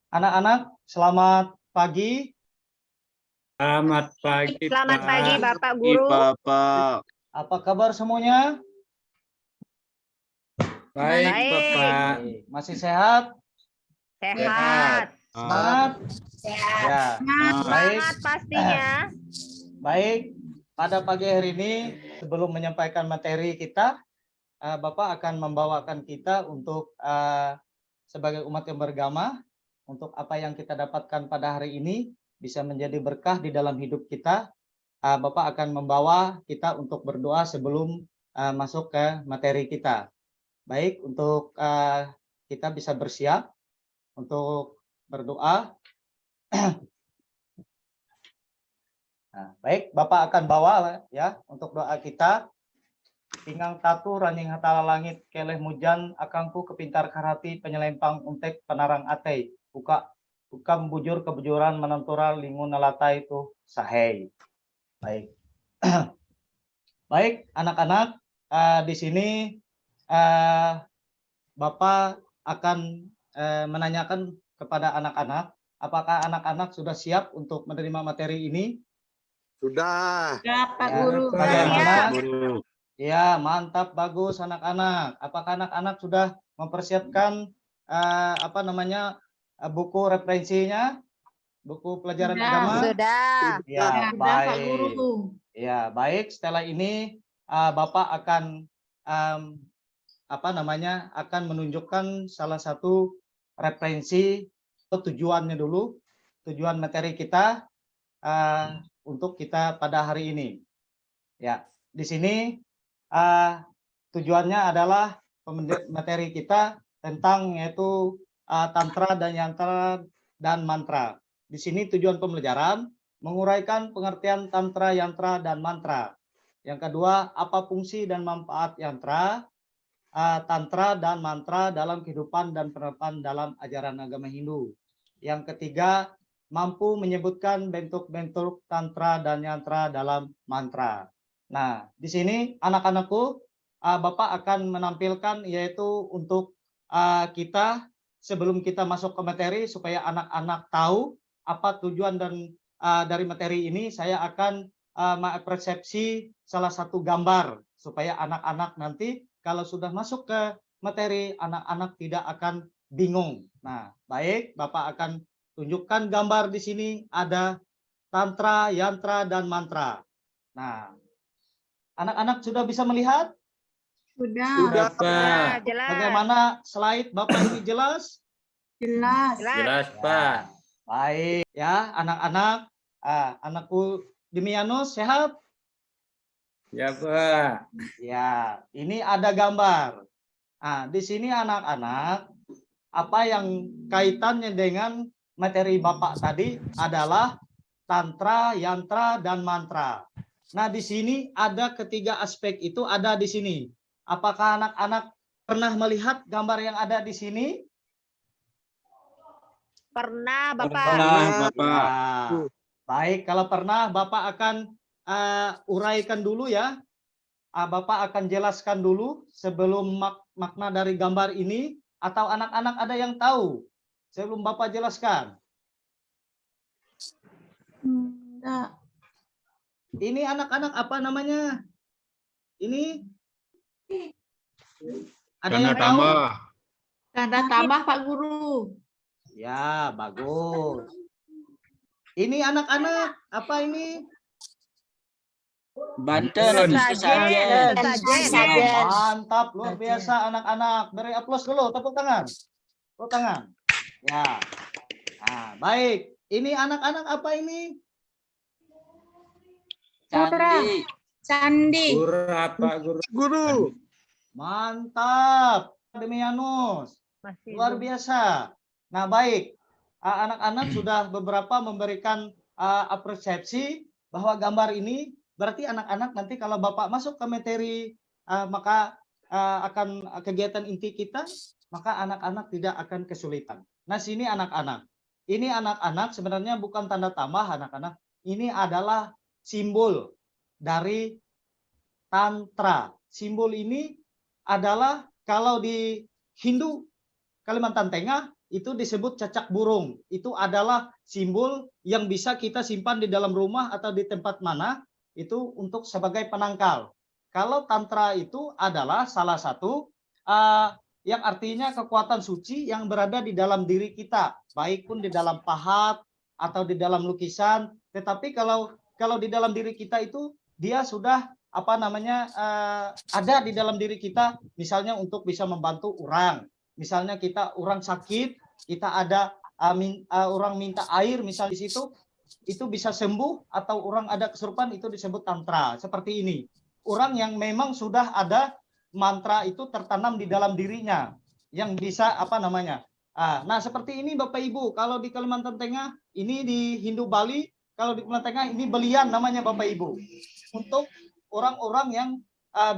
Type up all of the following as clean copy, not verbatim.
Anak-anak, selamat pagi. Selamat pagi, Selamat Pak. pagi, Bapak Guru. Bapak. Apa kabar semuanya? Baik, Baik. Bapak. Masih sehat? Sehat. Semangat? Ya, baik. Semangat pastinya. Baik, pada pagi hari ini sebelum menyampaikan materi kita, Bapak akan membawakan kita untuk sebagai umat yang beragama, untuk apa yang kita dapatkan pada hari ini bisa menjadi berkah di dalam hidup kita. Bapak akan membawa kita untuk berdoa sebelum masuk ke materi kita. Baik, untuk kita bisa bersiap untuk berdoa. Nah, baik, Bapak akan bawa ya untuk doa kita. Pinggang tatu raning hatala langit keleh mujan akangku kepintar karati penyelempang untek penarang atei buka bujur kebujuran menentura lingun nalatai itu sahei. Baik. Baik, anak-anak, di sini Bapak akan menanyakan kepada anak-anak, apakah anak-anak sudah siap untuk menerima materi ini? Sudah. Ya, Pak Ya, Guru. bagaimana? Guru. Ya, mantap, bagus anak-anak. Apakah anak-anak sudah mempersiapkan buku referensinya, buku pelajaran agama? Sudah. Ya, Sudah, baik. Pak Guru. Ya, baik. Setelah ini Bapak akan akan menunjukkan salah satu referensi tujuannya dulu, tujuan materi kita untuk kita pada hari ini. Ya, di sini tujuannya adalah materi kita tentang yaitu tantra dan yantra dan mantra. Di sini tujuan pembelajaran menguraikan pengertian tantra, yantra, dan mantra. Yang kedua, apa fungsi dan manfaat yantra, tantra, dan mantra dalam kehidupan dan penerapan dalam ajaran agama Hindu. Yang ketiga, mampu menyebutkan bentuk-bentuk tantra dan yantra dalam mantra. Nah, di sini anak-anakku, Bapak akan menampilkan yaitu untuk kita sebelum kita masuk ke materi supaya anak-anak tahu apa tujuan dan dari materi ini. Saya akan mempersepsi salah satu gambar supaya anak-anak nanti kalau sudah masuk ke materi, anak-anak tidak akan bingung. Nah, baik, Bapak akan tunjukkan gambar di sini ada tantra, yantra, dan mantra. Nah, anak-anak sudah bisa melihat? Sudah. Pak. Jelas. Bagaimana slide Bapak ini jelas? Jelas. Jelas, Pak. Baik, ya anak-anak. Anakku Dimianus sehat? Ya, Pak. Ya, ini ada gambar. Di sini anak-anak, apa yang kaitannya dengan materi Bapak tadi adalah tantra, yantra, dan mantra. Nah, di sini ada ketiga aspek itu ada di sini. Apakah anak-anak pernah melihat gambar yang ada di sini? Pernah, Bapak. Pernah, Bapak. Ya. Baik, kalau pernah Bapak akan uraikan dulu ya. Bapak akan jelaskan dulu sebelum makna dari gambar ini, atau anak-anak ada yang tahu sebelum Bapak jelaskan? Enggak. Ini anak-anak apa namanya? Ini ada Tanda yang tahu? tambah. Tanda tambah, Pak Guru. Ya, bagus. Ini anak-anak apa ini? Banten. Sajen. Mantap, luar biasa anak-anak. Beri aplaus dulu, tepuk tangan. Tepuk tangan. Ya. Nah, baik. Ini anak-anak apa ini? Candi. Pura, Pak Guru. Guru. Mantap, Demianus. Luar biasa. Nah, baik. Anak-anak sudah beberapa memberikan apresiasi bahwa gambar ini berarti anak-anak nanti kalau Bapak masuk ke materi maka akan kegiatan inti kita, maka anak-anak tidak akan kesulitan. Nah, sini anak-anak. Ini anak-anak sebenarnya bukan tanda tambah anak-anak. Ini adalah simbol dari tantra. Simbol ini adalah kalau di Hindu Kalimantan Tengah itu disebut cacak burung. Itu adalah simbol yang bisa kita simpan di dalam rumah atau di tempat mana itu untuk sebagai penangkal. Kalau tantra itu adalah salah satu yang artinya kekuatan suci yang berada di dalam diri kita, baik pun di dalam pahat atau di dalam lukisan. Tetapi kalau di dalam diri kita itu dia sudah ada di dalam diri kita, misalnya untuk bisa membantu orang. Misalnya orang sakit, kita ada orang minta air misalnya di situ, itu bisa sembuh, atau orang ada kesurupan, itu disebut tantra. Seperti ini. Orang yang memang sudah ada mantra itu tertanam di dalam dirinya yang bisa nah seperti ini Bapak Ibu. Kalau di Kalimantan Tengah ini, di Hindu Bali, kalau di Kalimantan Tengah ini belian namanya Bapak Ibu, untuk orang-orang yang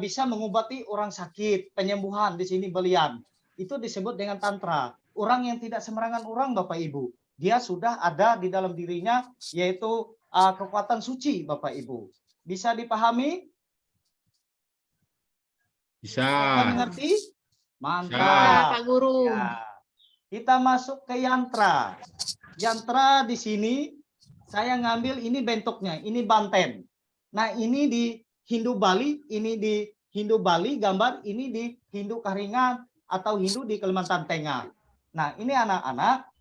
bisa mengobati orang sakit, penyembuhan. Di sini belian itu disebut dengan tantra. Orang yang tidak sembarangan orang Bapak Ibu, dia sudah ada di dalam dirinya, yaitu kekuatan suci Bapak Ibu. Bisa dipahami? Bisa. Mengerti? Mantap. Ya, Pak Guru. Ya. Kita masuk ke yantra. Yantra di sini saya ngambil ini bentuknya, ini banten. Nah, ini di Hindu Bali, gambar ini di Hindu Karingan atau Hindu di Kalimantan Tengah. Nah, ini anak-anak,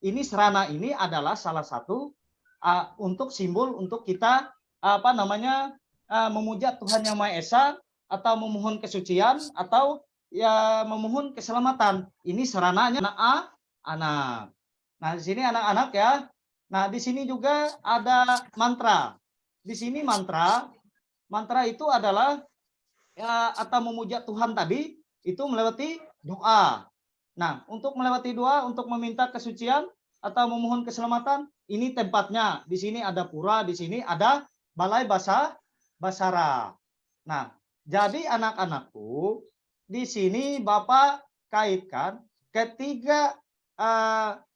ini serana ini adalah salah satu untuk simbol untuk kita memuja Tuhan Yang Maha Esa, atau memohon kesucian, atau ya memohon keselamatan. Ini serananya anak-anak. Nah, di sini anak-anak ya. Nah, di sini juga ada mantra. Di sini mantra itu adalah atau memuja Tuhan tadi itu melewati doa. Nah, untuk melewati doa, untuk meminta kesucian atau memohon keselamatan, ini tempatnya. Di sini ada pura, di sini ada balai basara. Nah, jadi anak-anakku, di sini Bapak kaitkan ketiga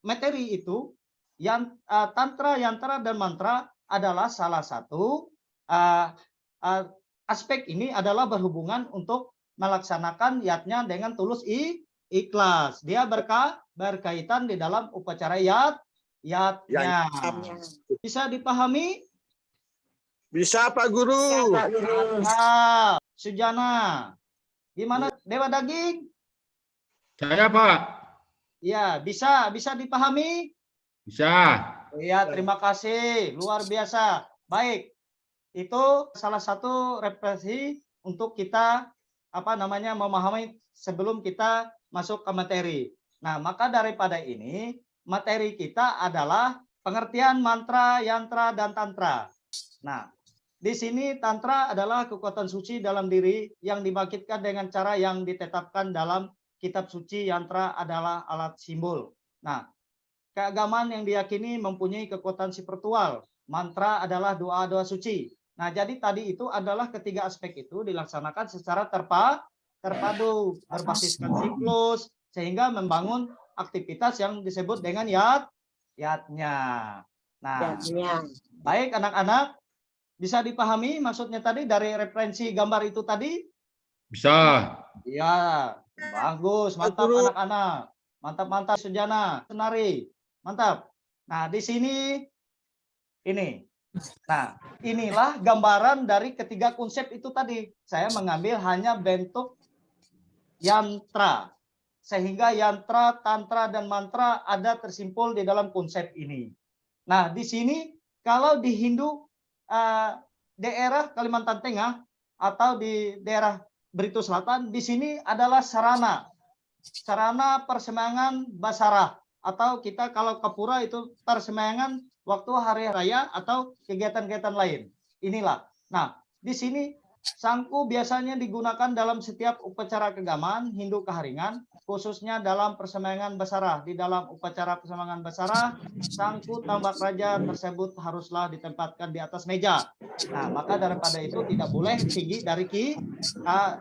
materi itu, yang tantra, yantra, dan mantra adalah salah satu aspek ini adalah berhubungan untuk melaksanakan yatnya dengan tulus ikhlas. Dia berkaitan di dalam upacara yatnya. Bisa dipahami? Bisa Pak Guru. Sujana, gimana Dewa Daging? Saya Pak. Ya, bisa dipahami? Bisa. Ya, terima kasih, luar biasa. Baik, itu salah satu referensi untuk kita memahami sebelum kita masuk ke materi. Nah, maka daripada ini, materi kita adalah pengertian mantra, yantra, dan tantra. Nah, di sini tantra adalah kekuatan suci dalam diri yang dibangkitkan dengan cara yang ditetapkan dalam kitab suci. Yantra adalah alat simbol. Nah, keagamaan yang diyakini mempunyai kekuatan spiritual. Mantra adalah doa-doa suci. Nah, jadi tadi itu adalah ketiga aspek itu dilaksanakan secara terpadu, berbasiskan siklus, sehingga membangun aktivitas yang disebut dengan yatnya. Nah, baik anak-anak, bisa dipahami maksudnya tadi dari referensi gambar itu tadi? Bisa. Iya, bagus, mantap anak-anak. Mantap Sujana, Senari. Mantap. Nah, di sini ini. Nah, inilah gambaran dari ketiga konsep itu tadi. Saya mengambil hanya bentuk yantra. Sehingga yantra, tantra, dan mantra ada tersimpul di dalam konsep ini. Nah, di sini kalau di Hindu daerah Kalimantan Tengah atau di daerah Beritu Selatan, di sini adalah sarana persembayangan basarah, atau kita kalau ke pura itu persembayangan waktu hari raya atau kegiatan-kegiatan lain. Inilah. Nah, di sini sangku biasanya digunakan dalam setiap upacara keagamaan Hindu Keharingan, khususnya dalam persembayangan basarah. Di dalam upacara persembayangan basarah, sangku tambak raja tersebut haruslah ditempatkan di atas meja. Nah, maka daripada itu tidak boleh tinggi dari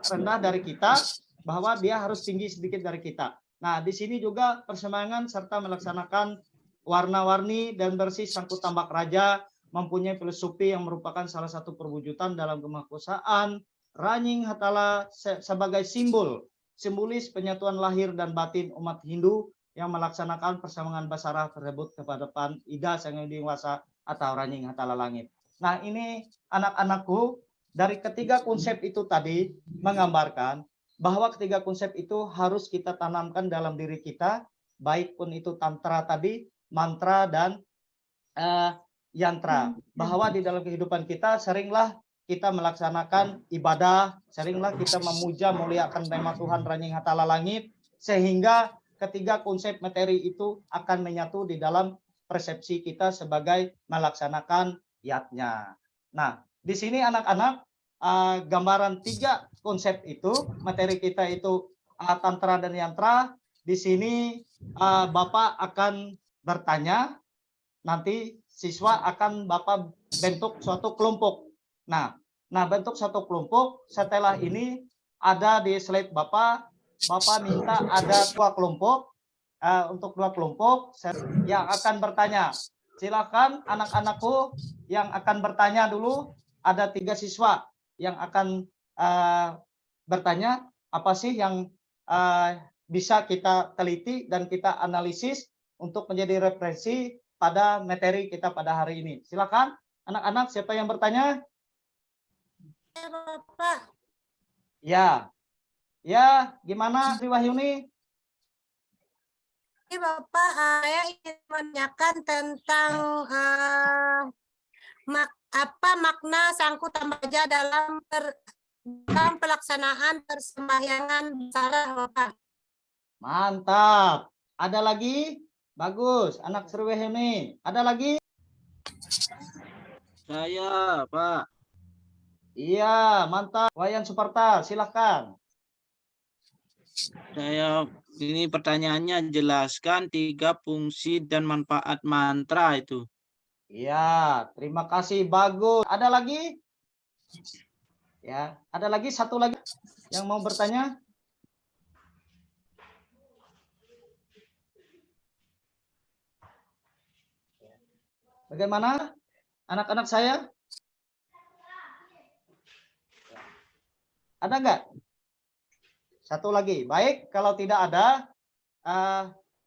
rendah dari kita, bahwa dia harus tinggi sedikit dari kita. Nah, di sini juga persembayangan serta melaksanakan warna-warni dan bersih sangku tambak raja mempunyai filosofi yang merupakan salah satu perwujudan dalam kemahakuasaan Ranying Hatala sebagai simbolis penyatuan lahir dan batin umat Hindu yang melaksanakan persamaan basarah tersebut kepada pan ida sangyudi wasa atau ranying hatala langit. Nah, ini anak-anakku, dari ketiga konsep itu tadi menggambarkan bahwa ketiga konsep itu harus kita tanamkan dalam diri kita, baik pun itu tantra tadi, mantra dan yantra. Bahwa di dalam kehidupan kita seringlah kita melaksanakan ibadah, seringlah kita memuja muliakan nama Tuhan Ranying Hatala Langit, sehingga ketiga konsep materi itu akan menyatu di dalam persepsi kita sebagai melaksanakan yatnya. Nah, di sini anak-anak, gambaran tiga konsep itu, materi kita itu tantra dan yantra. Di sini Bapak akan bertanya, nanti siswa akan Bapak bentuk suatu kelompok. Nah, bentuk satu kelompok setelah ini ada di slide Bapak minta ada dua kelompok. Untuk dua kelompok yang akan bertanya. Silakan anak-anakku yang akan bertanya dulu. Ada 3 siswa yang akan bertanya apa sih yang bisa kita teliti dan kita analisis untuk menjadi referensi pada materi kita pada hari ini. Silakan anak-anak, siapa yang bertanya? Ya, Bapak. Ya, gimana Sri Wahyuni? Ini Bapak, saya ingin menanyakan tentang makna sangku tamaja dalam pelaksanaan persembahyangan basarah, Bapak. Mantap. Ada lagi? Bagus. Anak Sri Wahyuni. Ada lagi? Saya, Pak. Iya, mantap. Wayan Suparta, silakan. Saya ini pertanyaannya, jelaskan 3 fungsi dan manfaat mantra itu. Iya, terima kasih. Bagus. Ada lagi? Ya, ada lagi satu lagi yang mau bertanya? Bagaimana anak-anak saya? Ada nggak? Satu lagi. Baik, kalau tidak ada,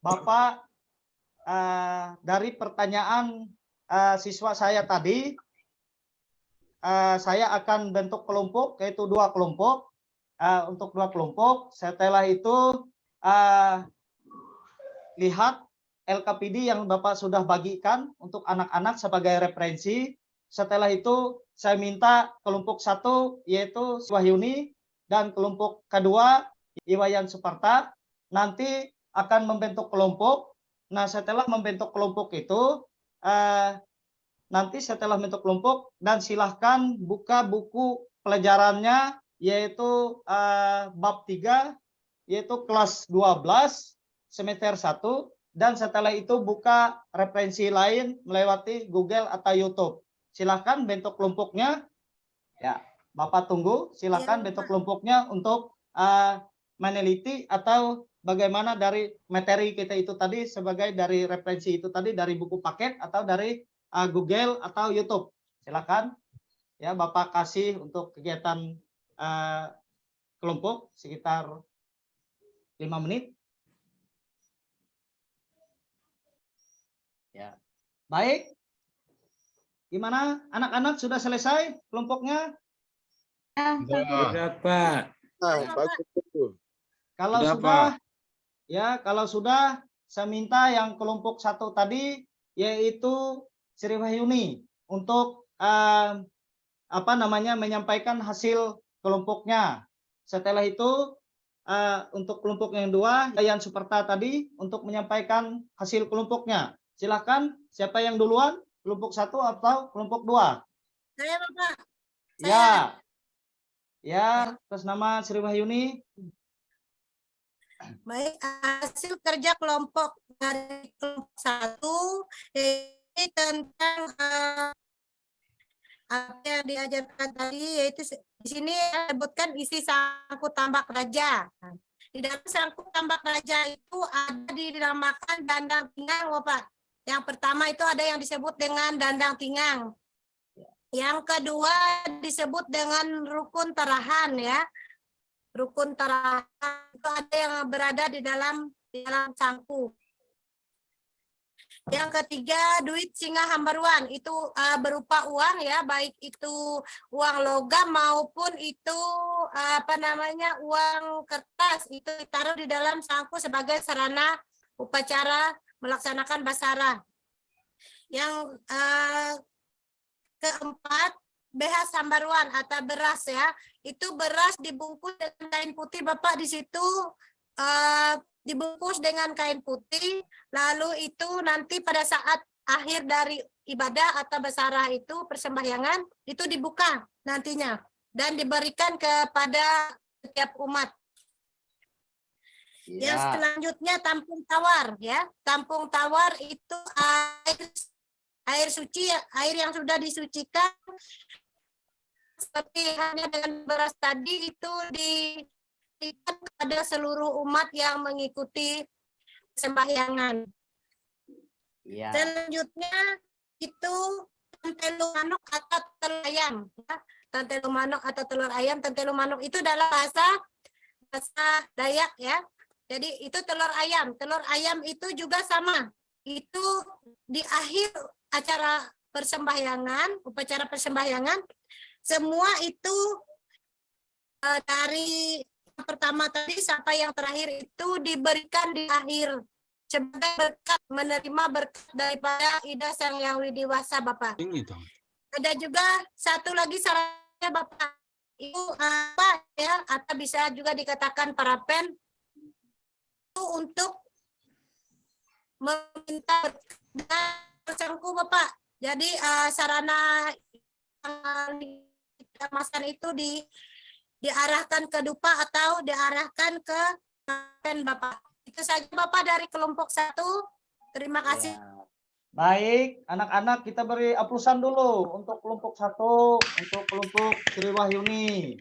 Bapak dari pertanyaan siswa saya tadi, saya akan bentuk kelompok, yaitu 2 kelompok. Untuk 2 kelompok, setelah itu lihat LKPD yang Bapak sudah bagikan untuk anak-anak sebagai referensi. Setelah itu saya minta kelompok 1 yaitu Wahyuni dan kelompok kedua Iwayan Suparta nanti akan membentuk kelompok. Nah, setelah membentuk kelompok itu nanti setelah membentuk kelompok dan silahkan buka buku pelajarannya yaitu bab 3 yaitu kelas 12 semester 1 dan setelah itu buka referensi lain melewati Google atau YouTube. Silahkan bentuk kelompoknya. Ya, Bapak tunggu. Silahkan bentuk kelompoknya untuk meneliti atau bagaimana dari materi kita itu tadi sebagai dari referensi itu tadi dari buku paket atau dari Google atau YouTube. Silakan. Ya, Bapak kasih untuk kegiatan kelompok sekitar 5 menit. Ya. Baik. Gimana? Anak-anak sudah selesai kelompoknya? Sudah. Pak. Bagus. Kalau Sudah, sudah, Pak. ya kalau sudah, saya minta yang kelompok 1 tadi, yaitu Sri Wahyuni untuk menyampaikan hasil kelompoknya. Setelah itu untuk kelompok yang 2, Wayan Suparta tadi untuk menyampaikan hasil kelompoknya. Silakan, siapa yang duluan? Kelompok 1 atau kelompok 2? Saya, Bapak. Ya. Ya, atas nama Sri Wahyuni. Baik, hasil kerja kelompok dari kelompok 1 ini tentang apa yang diajarkan tadi, yaitu di sini sebutkan isi sangku tambak raja. Di dalam sangku tambak raja itu ada dinamakan dandang tinggang, Bapak. Yang pertama itu ada yang disebut dengan dandang tinggang. Yang kedua disebut dengan rukun terahan, ya. Rukun terahan itu ada yang berada di dalam di dalam cangku. Yang ketiga, duit singa hambaruan itu berupa uang ya, baik itu uang logam maupun itu uang kertas, itu ditaruh di dalam cangku sebagai sarana upacara melaksanakan basarah. Yang keempat, BH sambaruan atau beras ya, itu beras dibungkus dengan kain putih Bapak, di situ dibungkus dengan kain putih, lalu itu nanti pada saat akhir dari ibadah atau basarah itu persembahyangan itu dibuka nantinya dan diberikan kepada setiap umat. Yang selanjutnya tampung tawar ya, tampung tawar itu air suci, air yang sudah disucikan seperti hanya dengan beras tadi itu kepada seluruh umat yang mengikuti sembahyangan. Ya. Selanjutnya itu tentelu manuk atau telur ayam. Ya. Tentelu manuk atau telur ayam. Tentelu manuk itu dalam bahasa Dayak ya. Jadi itu telur ayam. Telur ayam itu juga sama. Itu di akhir acara persembahyangan, upacara persembahyangan, semua itu dari yang pertama tadi sampai yang terakhir itu diberikan di akhir sebagai berkat, menerima berkat daripada Ida Sang Yang Widiwasa Bapak. Ada juga satu lagi sarannya Bapak, itu apa ya, atau bisa juga dikatakan parapen, itu untuk meminta berkat cangku Bapak. Jadi sarana kemasan itu diarahkan ke dupa atau diarahkan ke pen Bapak. Itu saja Bapak dari kelompok 1. Terima kasih. Ya. Baik, anak-anak kita beri aplusan dulu untuk kelompok 1, untuk kelompok Sri Wahyuni.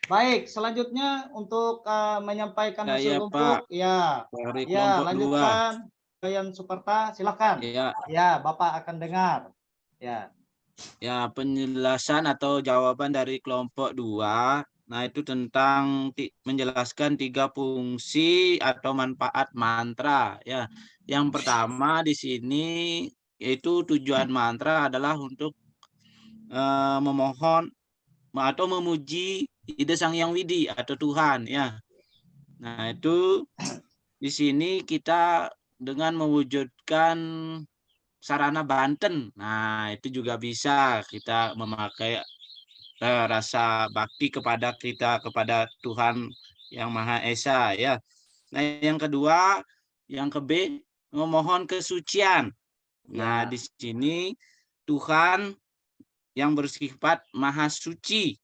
Baik, selanjutnya untuk menyampaikan hasil kelompok, ya, Dari ya, kelompok lanjutkan. Bayan Suparta, silakan. Ya. Ya, Bapak akan dengar. Ya. Ya, penjelasan atau jawaban dari kelompok 2. Nah, itu tentang menjelaskan 3 fungsi atau manfaat mantra ya. Yang pertama di sini yaitu tujuan mantra adalah untuk memohon atau memuji Ida Sang Yang Widi atau Tuhan ya. Nah, itu di sini kita dengan mewujudkan sarana Banten. Nah, itu juga bisa kita memakai rasa bakti kepada Tuhan Yang Maha Esa ya. Nah, yang kedua, yang ke B, memohon kesucian. Nah, di sini Tuhan yang bersifat Maha Suci.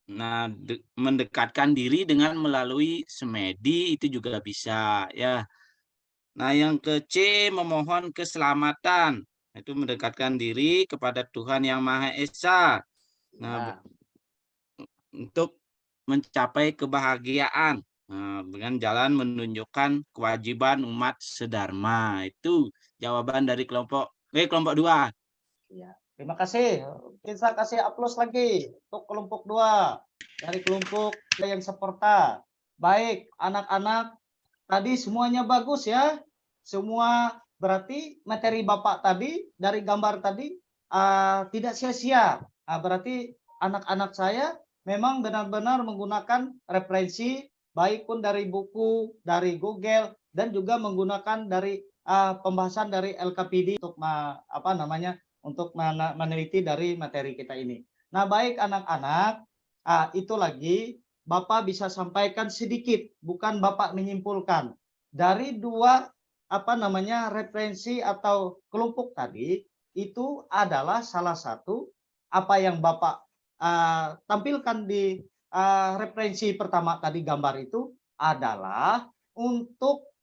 Nah, mendekatkan diri dengan melalui semedi itu juga bisa ya. Nah, yang ke C, memohon keselamatan. Itu mendekatkan diri kepada Tuhan Yang Maha Esa. Nah, untuk mencapai kebahagiaan dengan jalan menunjukkan kewajiban umat sedharma. Itu jawaban dari kelompok 2. Ya, terima kasih. Kita kasih aplaus lagi untuk kelompok 2 dari kelompok yang Suparta. Baik, anak-anak tadi semuanya bagus ya. Semua berarti materi Bapak tadi dari gambar tadi tidak sia-sia. Berarti anak-anak saya memang benar-benar menggunakan referensi baik pun dari buku, dari Google, dan juga menggunakan dari pembahasan dari LKPD untuk untuk meneliti dari materi kita ini. Nah, baik anak-anak, itu lagi Bapak bisa sampaikan sedikit, bukan Bapak menyimpulkan. Dari 2 referensi atau kelompok tadi itu adalah salah satu apa yang Bapak tampilkan di referensi pertama tadi gambar itu adalah untuk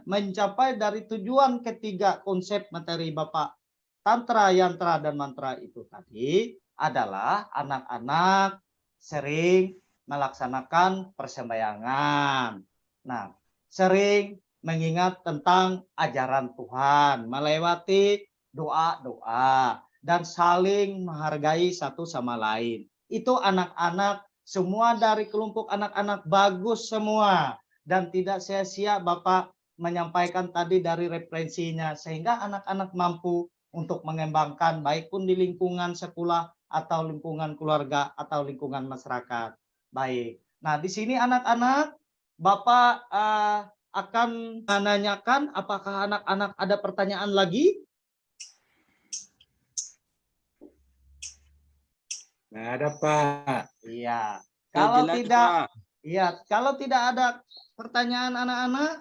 mencapai dari tujuan ketiga konsep materi Bapak Tantra, Yantra, dan Mantra itu tadi adalah anak-anak sering melaksanakan persembahyangan. Nah, sering mengingat tentang ajaran Tuhan, melewati doa-doa, dan saling menghargai satu sama lain. Itu anak-anak semua dari kelompok anak-anak bagus semua. dan tidak sia-sia Bapak menyampaikan tadi dari referensinya, sehingga anak-anak mampu untuk mengembangkan baik pun di lingkungan sekolah atau lingkungan keluarga atau lingkungan masyarakat. Baik. Nah, di sini anak-anak Bapak akan menanyakan apakah anak-anak ada pertanyaan lagi? Nggak ada, Pak. Iya. Sudah Kalau jelas, tidak, Pak. iya, kalau tidak ada pertanyaan anak-anak,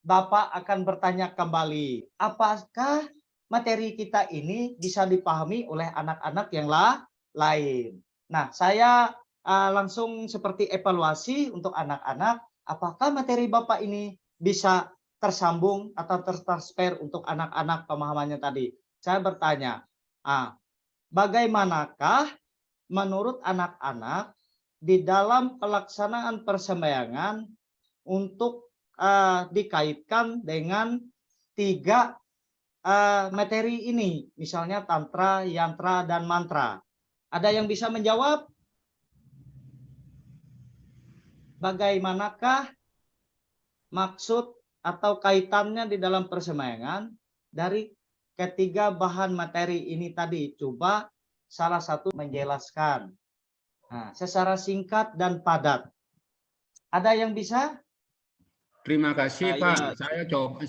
Bapak akan bertanya kembali, apakah materi kita ini bisa dipahami oleh anak-anak yang lain? Nah, saya langsung seperti evaluasi untuk anak-anak, apakah materi Bapak ini bisa tersambung atau tertransfer untuk anak-anak pemahamannya tadi? Saya bertanya, bagaimanakah menurut anak-anak di dalam pelaksanaan persembahyangan untuk dikaitkan dengan 3 materi ini, misalnya tantra, yantra, dan mantra. Ada yang bisa menjawab? Bagaimanakah maksud atau kaitannya di dalam persembahyangan dari ketiga bahan materi ini tadi? Coba salah satu menjelaskan. Nah, secara singkat dan padat. Ada yang bisa? Terima kasih, Pak.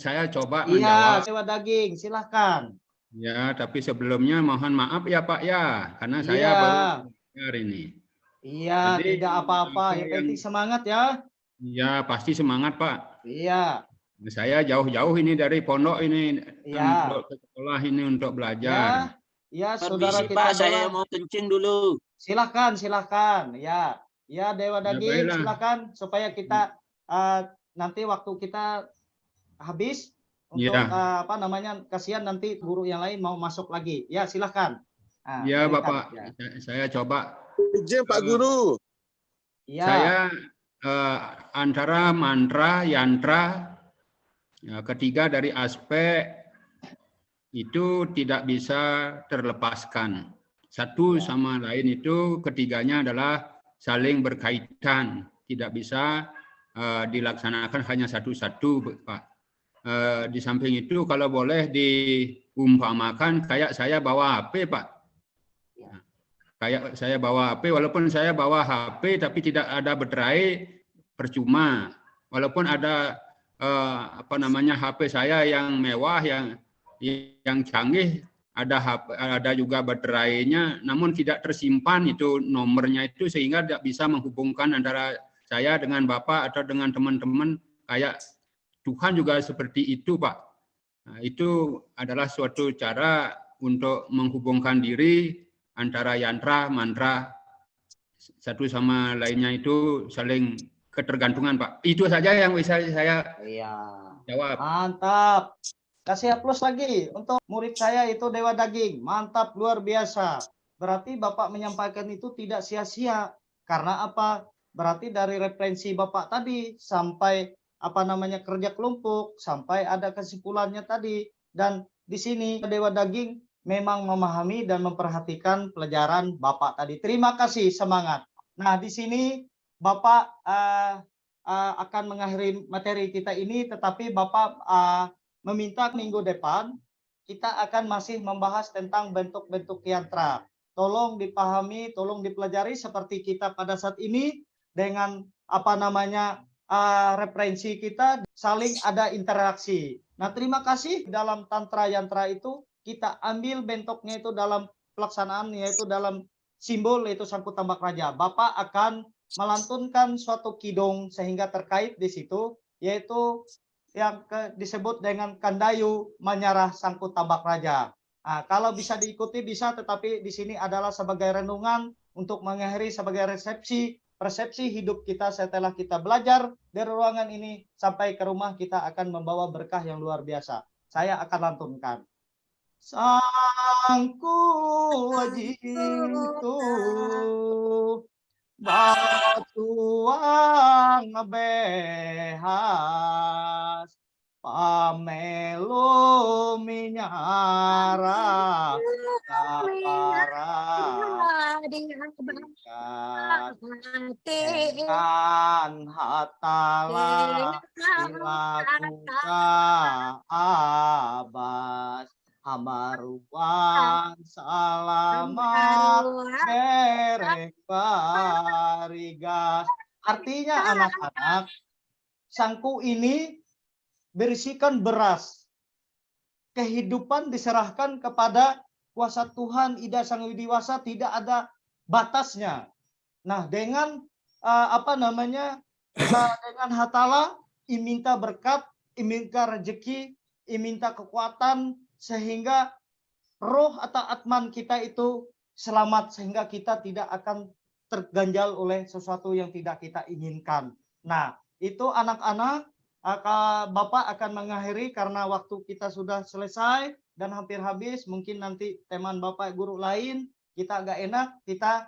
Saya coba Iya, menjawab. sewa daging, silahkan. Ya, tapi sebelumnya mohon maaf ya, Pak ya, karena saya Iya. baru belajar ini. Iya, Jadi, tidak apa-apa. Yang penting semangat ya. Ya, pasti semangat, Pak. Iya. Saya jauh-jauh ini dari pondok ini Iya. untuk ke sekolah ini untuk Ya, belajar. ya saudara Permisi, kita Pak, saya adalah. mau kencing dulu. Silahkan. Ya, ya Dewa Ya, Daging, baiklah. silahkan supaya kita nanti waktu kita habis untuk Ya. kasihan nanti guru yang lain mau masuk lagi. Ya, silahkan. Nah, Ya, berikan. Bapak. Ya. Saya coba. Izin Pak Guru. Ya. Saya antara mantra, yantra, ketiga dari aspek itu tidak bisa terlepaskan. Satu sama lain itu ketiganya adalah saling berkaitan, tidak bisa dilaksanakan hanya satu-satu, Pak. Di samping itu kalau boleh diumpamakan kayak saya bawa HP, Pak. Kayak saya bawa HP, walaupun saya bawa HP tapi tidak ada baterai, percuma. Walaupun ada HP saya yang mewah, yang canggih, ada juga baterainya, namun tidak tersimpan itu nomornya itu, sehingga tidak bisa menghubungkan antara saya dengan Bapak atau dengan teman-teman. Kayak Tuhan juga seperti itu, Pak. Nah, itu adalah suatu cara untuk menghubungkan diri antara yantra, mantra, satu sama lainnya itu saling ketergantungan, Pak. Itu saja yang bisa saya jawab. Mantap. Kasih plus lagi untuk murid saya itu Dewa Daging. Mantap, luar biasa. Berarti Bapak menyampaikan itu tidak sia-sia. Karena apa? Berarti dari referensi Bapak tadi sampai kerja kelompok, sampai ada kesimpulannya tadi. Dan di sini Dewa Daging memang memahami dan memperhatikan pelajaran Bapak tadi. Terima kasih, semangat. Nah, di sini Bapak akan mengakhiri materi kita ini, tetapi Bapak meminta minggu depan kita akan masih membahas tentang bentuk-bentuk yantra. Tolong dipahami, tolong dipelajari seperti kita pada saat ini dengan referensi kita saling ada interaksi. Nah, terima kasih. Dalam tantra yantra itu kita ambil bentuknya itu dalam pelaksanaan, yaitu dalam simbol, yaitu sangkut tambak raja. Bapak akan melantunkan suatu kidung sehingga terkait di situ, yaitu yang disebut dengan Kandayu Menyarah Sangkut Tambak Raja. Nah, kalau bisa diikuti bisa, tetapi di sini adalah sebagai renungan untuk mengakhiri sebagai persepsi hidup kita setelah kita belajar dari ruangan ini sampai ke rumah, kita akan membawa berkah yang luar biasa. Saya akan lantunkan. Sangku wajitu batuang behas pamelu minyara kapara dengan hatala ilakuka abas hamaruan salamat derek barigas. Artinya anak-anak, sangku ini berisikan beras. Kehidupan diserahkan kepada kuasa Tuhan, Ida Sang Widiwasa, tidak ada batasnya. Nah, dengan dengan hatala, iminta berkat, iminta rezeki, iminta kekuatan, sehingga roh atau atman kita itu selamat, sehingga kita tidak akan terganjal oleh sesuatu yang tidak kita inginkan. Nah, itu anak-anak, Bapak akan mengakhiri karena waktu kita sudah selesai dan hampir habis. Mungkin nanti teman Bapak guru lain, kita agak enak, kita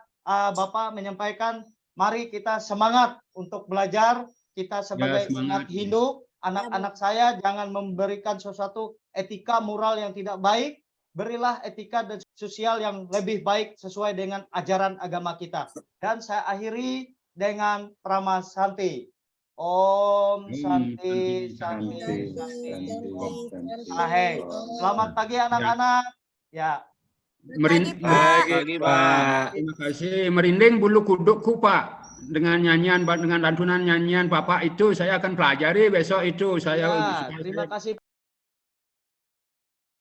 Bapak menyampaikan, mari kita semangat untuk belajar. Kita sebagai umat Hindu, anak-anak saya jangan memberikan sesuatu etika moral yang tidak baik. Berilah etika dan sosial yang lebih baik sesuai dengan ajaran agama kita. Dan saya akhiri dengan Pramasanti. Om Santi, Santi, Santi. Ahai. Selamat pagi anak-anak. Ya. Pagi, Pak. Terima kasih. Merinding bulu kudukku, Pak. Dengan nyanyian, dengan lantunan nyanyian Bapak itu saya akan pelajari besok itu. Ya, terima kasih.